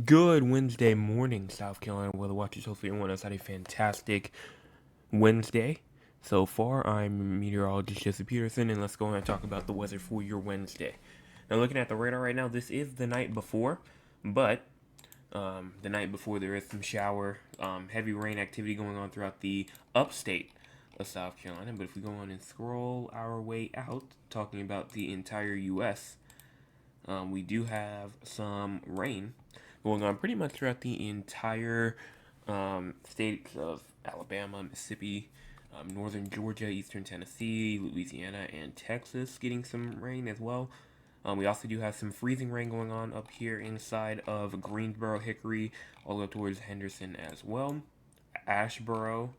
Good Wednesday morning, South Carolina weather watchers. Hopefully, everyone has had a fantastic Wednesday so far. I'm meteorologist Jesse Peterson, and let's go ahead and talk about the weather for your Wednesday. Now, looking at the radar right now, this is the night before, but the night before there is some heavy rain activity going on throughout the upstate of South Carolina. But if we go on and scroll our way out, talking about the entire U.S., we do have some rain going on pretty much throughout the entire states of Alabama, Mississippi, northern Georgia, eastern Tennessee, Louisiana, and Texas getting some rain as well. We also do have some freezing rain going on up here inside of Greensboro, Hickory, all the way up towards Henderson as well. Asheboro,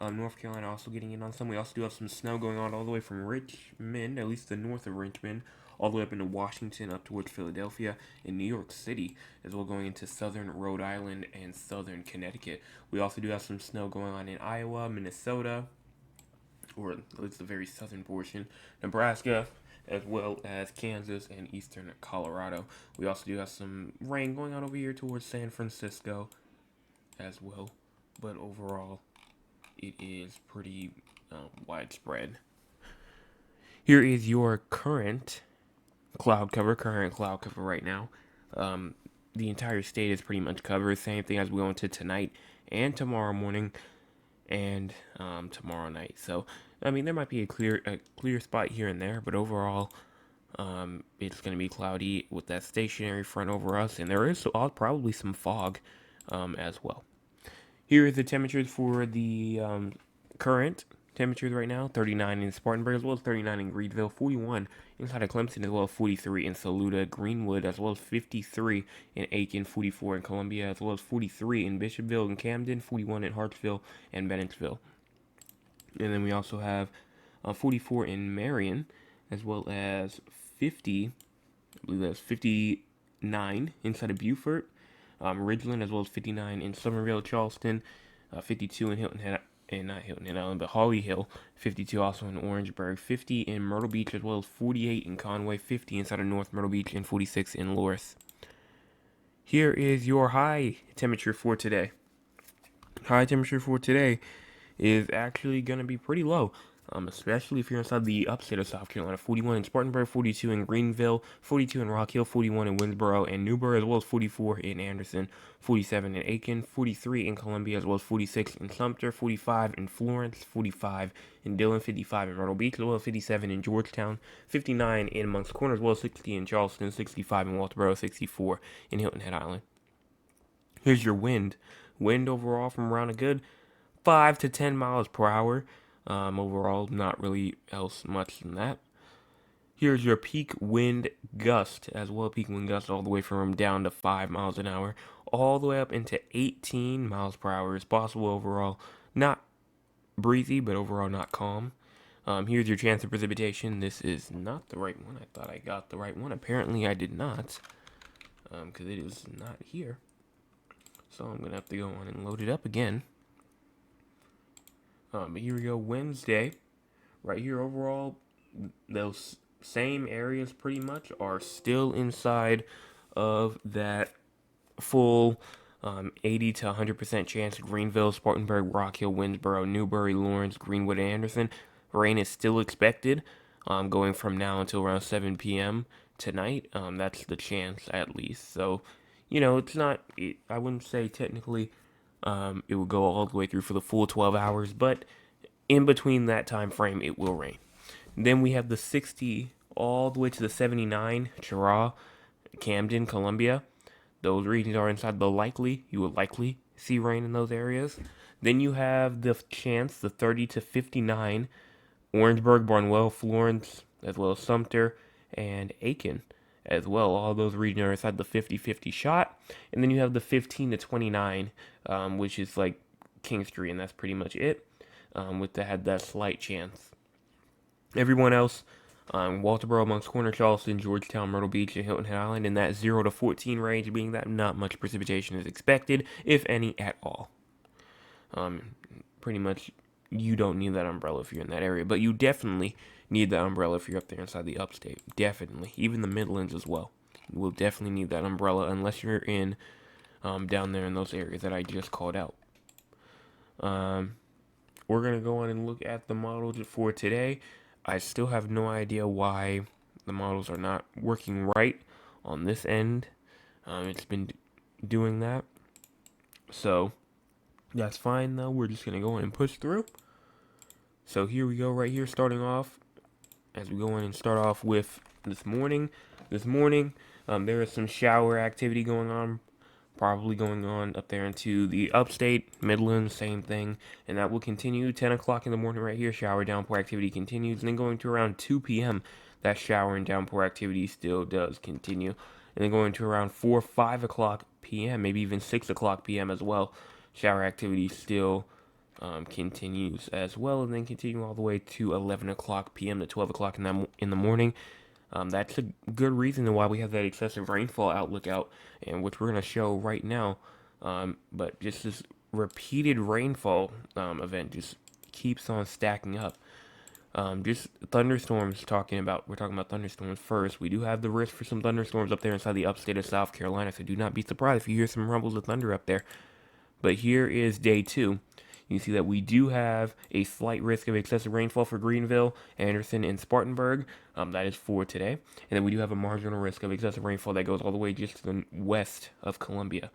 North Carolina also getting in on some. We also do have some snow going on all the way from Richmond, at least the north of Richmond, all the way up into Washington, up towards Philadelphia, and New York City, as well going into southern Rhode Island and southern Connecticut. We also do have some snow going on in Iowa, Minnesota, or at least the very southern portion, Nebraska, as well as Kansas and eastern Colorado. We also do have some rain going on over here towards San Francisco as well, but overall, it is pretty widespread. Here is your current cloud cover right now. Um, the entire state is pretty much covered. Same thing as we go into tonight and tomorrow morning and tomorrow night. So, I mean, there might be a clear spot here and there, but overall, it's going to be cloudy with that stationary front over us, and there is probably some fog as well. Here is the temperatures for the current temperatures right now: 39 in Spartanburg, as well as 39 in Greenville, 41 inside of Clemson, as well as 43 in Saluda, Greenwood, as well as 53 in Aiken, 44 in Columbia, as well as 43 in Bishopville and Camden, 41 in Hartsville and Bennettsville. And then we also have 44 in Marion, as well as 50, I believe that's 59 inside of Beaufort, Ridgeland, as well as 59 in Somerville, Charleston, 52 in Hilton Head, and not Hilton Head Island, but Holly Hill, 52 also in Orangeburg, 50 in Myrtle Beach, as well as 48 in Conway, 50 inside of North Myrtle Beach, and 46 in Loris. Here is your high temperature for today. High temperature for today is actually going to be pretty low, especially if you're inside the upstate of South Carolina. 41 in Spartanburg, 42 in Greenville, 42 in Rock Hill, 41 in Winnsboro and Newburgh, as well as 44 in Anderson, 47 in Aiken, 43 in Columbia, as well as 46 in Sumter, 45 in Florence, 45 in Dillon, 55 in Myrtle Beach, as well as 57 in Georgetown, 59 in Moncks Corner, as well as 60 in Charleston, 65 in Walterboro, 64 in Hilton Head Island. Here's your wind. Wind overall from around a good 5 to 10 miles per hour. Overall, not really else much than that. Here's your peak wind gust as well. Peak wind gust all the way from down to 5 miles an hour, all the way up into 18 miles per hour is possible overall. Not breezy, but overall not calm. Here's your chance of precipitation. This is not the right one. I thought I got the right one. Apparently, I did not, because it is not here. So I'm gonna have to go on and load it up again. But here we go. Wednesday, right here. Overall, those same areas pretty much are still inside of that full 80 to 100% chance. Greenville, Spartanburg, Rock Hill, Winnsboro, Newberry, Lawrence, Greenwood, and Anderson. Rain is still expected, going from now until around 7 p.m. tonight. That's the chance at least. So, it's not. I wouldn't say technically it will go all the way through for the full 12 hours, but in between that time frame, it will rain. Then we have the 60 all the way to the 79, Cheraw, Camden, Columbia. Those regions are inside the likely. You will likely see rain in those areas. Then you have the chance, the 30 to 59, Orangeburg, Barnwell, Florence, as well as Sumter and Aiken as well. All those regions are inside the 50-50 shot. And then you have the 15 to 29, which is like Kingstree, and that's pretty much it. With that slight chance. Everyone else, Walterboro, Moncks Corner, Charleston, Georgetown, Myrtle Beach, and Hilton Head Island in that 0 to 14 range, being that not much precipitation is expected, if any at all. Pretty much, you don't need that umbrella if you're in that area, but you definitely need that umbrella if you're up there inside the upstate. Definitely. Even the Midlands as well. You will definitely need that umbrella unless you're in down there in those areas that I just called out. We're going to go on and look at the models for today. I still have no idea why the models are not working right on this end. It's been doing that. So that's fine though. We're just going to go in and push through. So here we go right here, starting off. As we go in and start off with this morning. There is some shower activity going on. Probably going on up there into the upstate, Midlands, same thing. And that will continue 10 o'clock in the morning right here. Shower downpour activity continues. And then going to around 2 p.m., that shower and downpour activity still does continue. And then going to around 4, 5 o'clock p.m., maybe even 6 o'clock p.m. as well. Shower activity still continues as well. And then continue all the way to 11 o'clock p.m. to 12 o'clock in the morning. That's a good reason why we have that excessive rainfall outlook out, and which we're going to show right now. But just this repeated rainfall event just keeps on stacking up. Just thunderstorms we're talking about thunderstorms first. We do have the risk for some thunderstorms up there inside the upstate of South Carolina, so do not be surprised if you hear some rumbles of thunder up there. But here is day 2. You see that we do have a slight risk of excessive rainfall for Greenville, Anderson, and Spartanburg. That is for today. And then we do have a marginal risk of excessive rainfall that goes all the way just to the west of Columbia.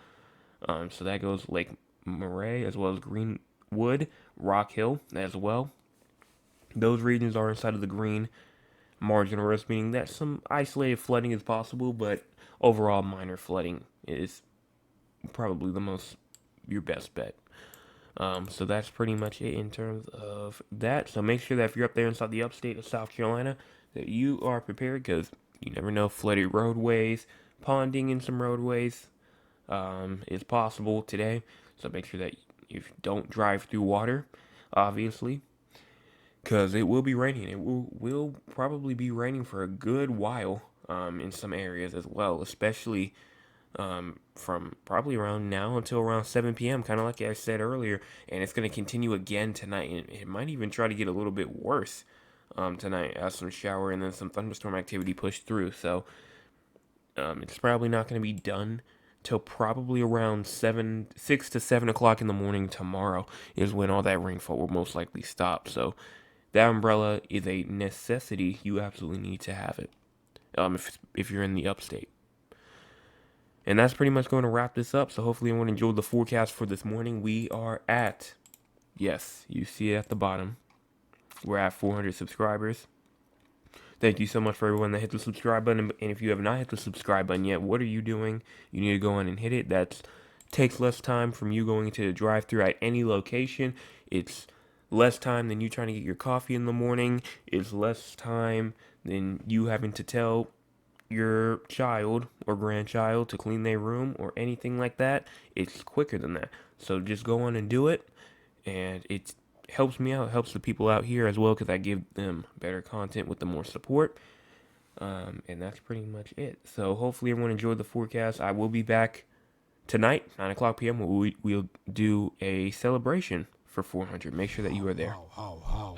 So that goes Lake Murray as well as Greenwood, Rock Hill as well. Those regions are inside of the green marginal risk, meaning that some isolated flooding is possible, but overall minor flooding is probably your best bet. So that's pretty much it in terms of that. So make sure that if you're up there inside the upstate of South Carolina, that you are prepared, because you never know, flooded roadways, ponding in some roadways is possible today. So make sure that you don't drive through water, obviously, because it will be raining. It will probably be raining for a good while in some areas as well, especially from probably around now until around 7 p.m., kind of like I said earlier, and it's going to continue again tonight, and it might even try to get a little bit worse tonight as some shower and then some thunderstorm activity pushed through. So it's probably not going to be done till probably around 6 to 7 o'clock in the morning tomorrow is when all that rainfall will most likely stop. So that umbrella is a necessity. You absolutely need to have it if you're in the upstate. And that's pretty much going to wrap this up. So hopefully everyone enjoyed the forecast for this morning. We are at, yes, you see it at the bottom, we're at 400 subscribers. Thank you so much for everyone that hit the subscribe button. And if you have not hit the subscribe button yet, what are you doing? You need to go in and hit it. That takes less time from you going to the drive-thru at any location. It's less time than you trying to get your coffee in the morning. It's less time than you having to tell your child or grandchild to clean their room or anything like that. It's quicker than that. So just go on and do it, and it helps me out. It helps the people out here as well, because I give them better content with the more support. And that's pretty much it. So hopefully everyone enjoyed the forecast. I will be back tonight, 9 o'clock p.m. We'll do a celebration for 400. Make sure that you are there. How.